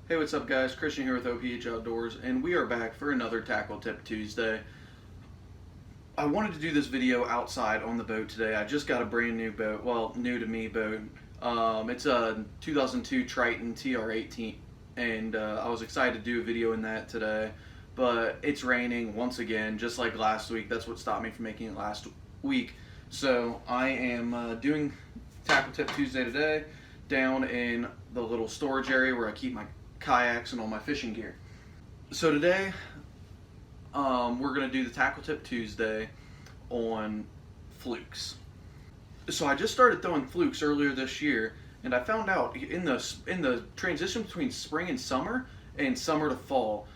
Hey, what's up, guys? Christian here with OPH Outdoors, and we are back for another Tackle Tip Tuesday. I wanted to do this video outside on the boat today. I just got a brand new boat, well, new to me boat. It's a 2002 Triton TR18, and I was excited to do a video in that today, but it's raining once again, just like last week. That's what stopped me from making it last week. So I am doing Tackle Tip Tuesday today down in the little storage area where I keep my kayaks and all my fishing gear. So today we're going to do the Tackle Tip Tuesday on Flukes. So I just started throwing Flukes earlier this year, and I found out in the transition between spring and summer to fall,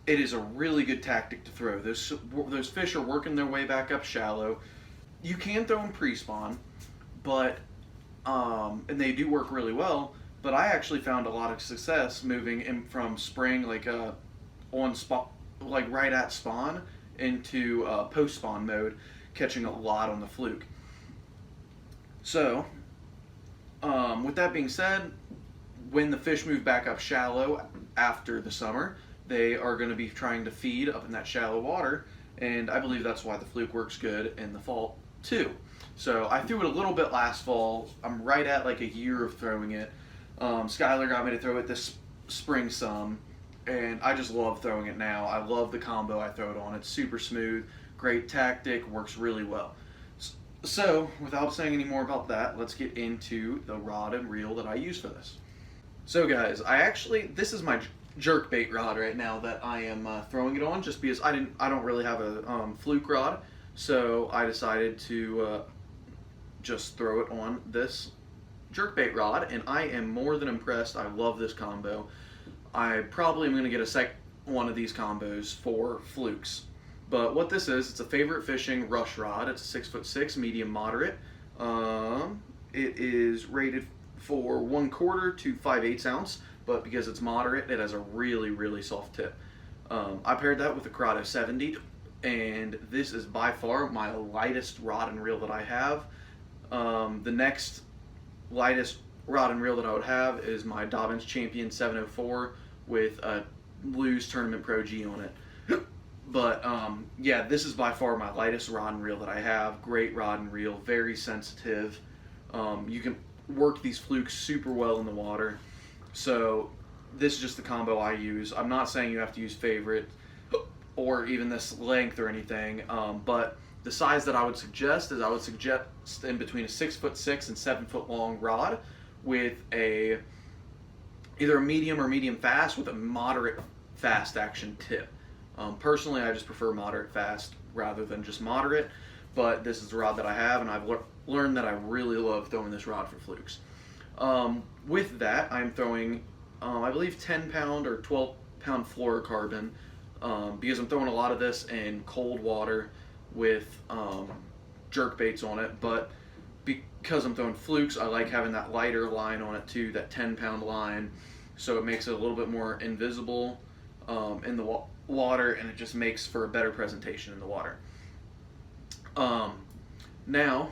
it is a really good tactic to throw. Those fish are working their way back up shallow. You can throw them pre-spawn, but and they do work really well. But I actually found a lot of success moving in from spring, on spawn, like right at spawn, into post spawn mode, catching a lot on the fluke. So, with that being said, when the fish move back up shallow after the summer, they are going to be trying to feed up in that shallow water, and I believe that's why the fluke works good in the fall too. So I threw it a little bit last fall. I'm right at like a year of throwing it. Skylar got me to throw it this spring some, and I just love throwing it now. I love the combo I throw it on. It's super smooth, great tactic, works really well. So, without saying any more about that, let's get into the rod and reel that I use for this. So guys, this is my jerkbait rod right now that I am throwing it on, just because I don't really have a fluke rod, so I decided to just throw it on this jerkbait rod, and I am more than impressed. I love this combo. I probably am going to get a one of these combos for Flukes. But what this is, it's a favorite fishing rush rod. It's a 6'6", medium moderate. It is rated for 1/4 to 5/8 ounce, but because it's moderate, it has a really, really soft tip. I paired that with a Corrado 70, and this is by far my lightest rod and reel that I have. The next lightest rod and reel that I would have is my Dobbins Champion 704 with a Lew's Tournament Pro G on it. But yeah, this is by far my lightest rod and reel that I have. Great rod and reel, very sensitive. You can work these flukes super well in the water. So this is just the combo I use. I'm not saying you have to use favorite or even this length or anything, but the size that I would suggest is in between a 6'6" and 7-foot long rod with either a medium or medium fast with a moderate fast action tip. Personally, I just prefer moderate fast rather than just moderate, but this is the rod that I have, and I've learned that I really love throwing this rod for flukes. With that, I'm throwing, I believe 10-pound or 12-pound fluorocarbon, because I'm throwing a lot of this in cold water with jerk baits on it, but because I'm throwing flukes, I like having that lighter line on it too, that 10-pound line, so it makes it a little bit more invisible in the water, and it just makes for a better presentation in the water. Now,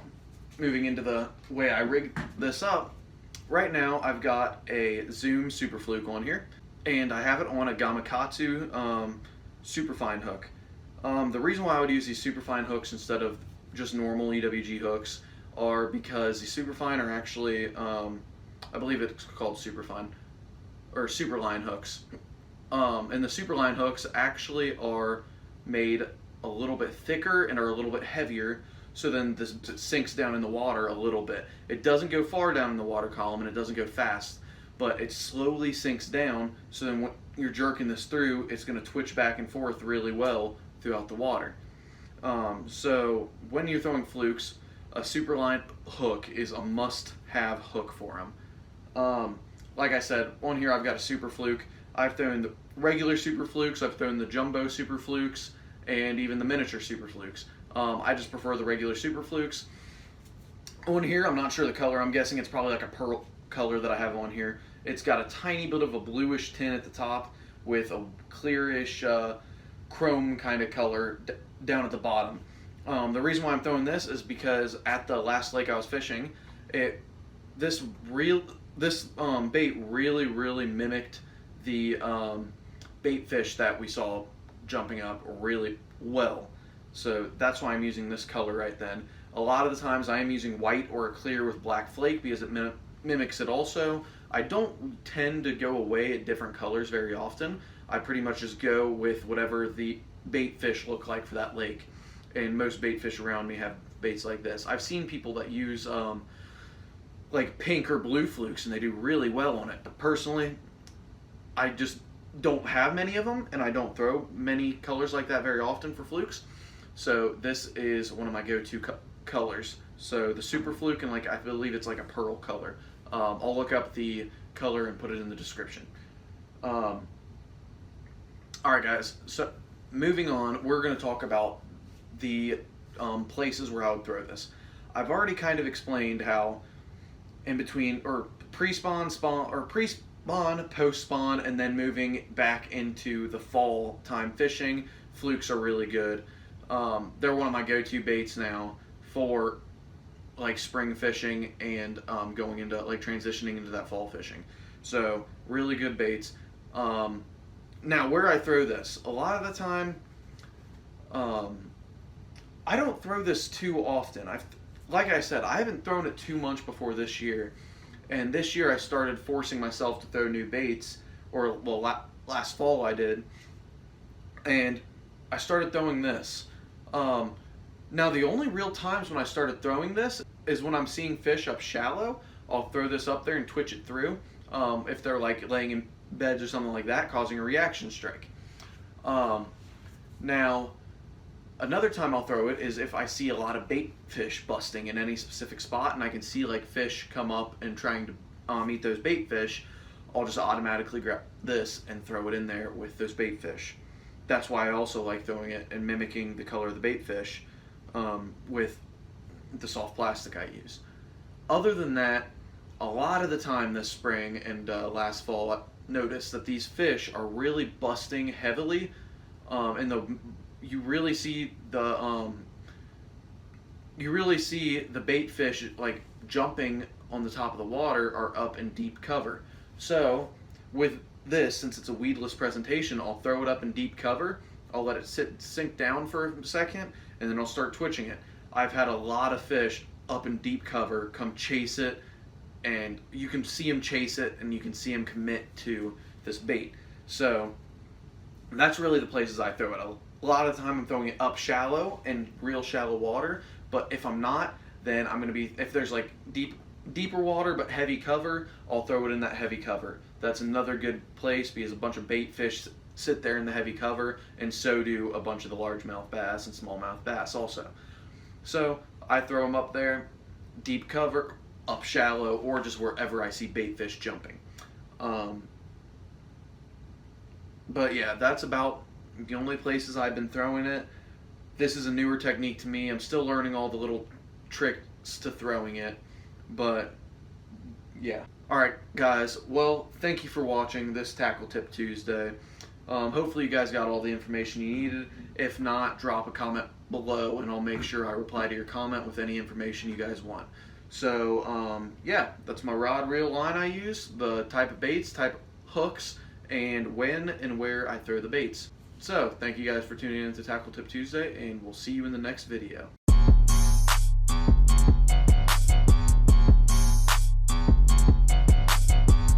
moving into the way I rig this up, right now I've got a Zoom Super Fluke on here, and I have it on a Gamakatsu superfine hook. The reason why I would use these superfine hooks instead of just normal EWG hooks are because the superfine are actually, I believe it's called superfine, or superline hooks. And the superline hooks actually are made a little bit thicker and are a little bit heavier, so then this sinks down in the water a little bit. It doesn't go far down in the water column, and it doesn't go fast, but it slowly sinks down, so then when you're jerking this through, it's going to twitch back and forth really well throughout the water. So when you're throwing flukes, a superline hook is a must-have hook for them. Like I said, on here I've got a super fluke. I've thrown the regular super flukes, I've thrown the jumbo super flukes, and even the miniature super flukes. I just prefer the regular super flukes. On here, I'm not sure the color. I'm guessing it's probably like a pearl color that I have on here. It's got a tiny bit of a bluish tint at the top with a clearish chrome kind of color down at the bottom. The reason why I'm throwing this is because at the last lake I was fishing, the this bait really mimicked the bait fish that we saw jumping up really well. So that's why I'm using this color right then. A lot of the times I am using white or a clear with black flake because it mimics it also. I don't tend to go away at different colors very often. I pretty much just go with whatever the bait fish look like for that lake. And most bait fish around me have baits like this. I've seen people that use like pink or blue flukes and they do really well on it. But personally, I just don't have many of them and I don't throw many colors like that very often for flukes. So this is one of my go-to colors. So the super fluke, and like I believe it's like a pearl color. I'll look up the color and put it in the description. Alright guys, so moving on, we're going to talk about the places where I would throw this. I've already kind of explained how in between, or pre-spawn, post-spawn, and then moving back into the fall time fishing, flukes are really good. They're one of my go-to baits now for like spring fishing and going into like transitioning into that fall fishing. So really good baits. Now where I throw this, a lot of the time, I don't throw this too often. Like I said, I haven't thrown it too much before this year, and this year I started forcing myself to throw new baits, or well, last fall I did, and I started throwing this. Now the only real times when I started throwing this is when I'm seeing fish up shallow. I'll throw this up there and twitch it through. If they're like laying in beds or something like that, causing a reaction strike. Now, another time I'll throw it is if I see a lot of bait fish busting in any specific spot and I can see like fish come up and trying to eat those bait fish, I'll just automatically grab this and throw it in there with those bait fish. That's why I also like throwing it and mimicking the color of the bait fish with the soft plastic I use. Other than that, a lot of the time this spring and last fall, I noticed that these fish are really busting heavily, and you really see the bait fish like jumping on the top of the water are up in deep cover. So with this, since it's a weedless presentation, I'll throw it up in deep cover. I'll let it sink down for a second, and then I'll start twitching it. I've had a lot of fish up in deep cover come chase it, and you can see them chase it, and you can see them commit to this bait. So that's really the places I throw it. A lot of the time I'm throwing it up shallow in real shallow water, but if I'm not, then I'm going to be, if there's like deeper water but heavy cover, I'll throw it in that heavy cover. That's another good place because a bunch of bait fish sit there in the heavy cover, and so do a bunch of the largemouth bass and smallmouth bass also. So I throw them up there, deep cover, up shallow, or just wherever I see bait fish jumping. But yeah, that's about the only places I've been throwing it. This is a newer technique to me. I'm still learning all the little tricks to throwing it, but yeah. Alright guys, well, thank you for watching this Tackle Tip Tuesday. Hopefully you guys got all the information you needed. If not, drop a comment below and I'll make sure I reply to your comment with any information you guys want. So yeah, that's my rod, reel, line I use, the type of baits, type of hooks, and when and where I throw the baits. So thank you guys for tuning in to Tackle Tip Tuesday, and we'll see you in the next video.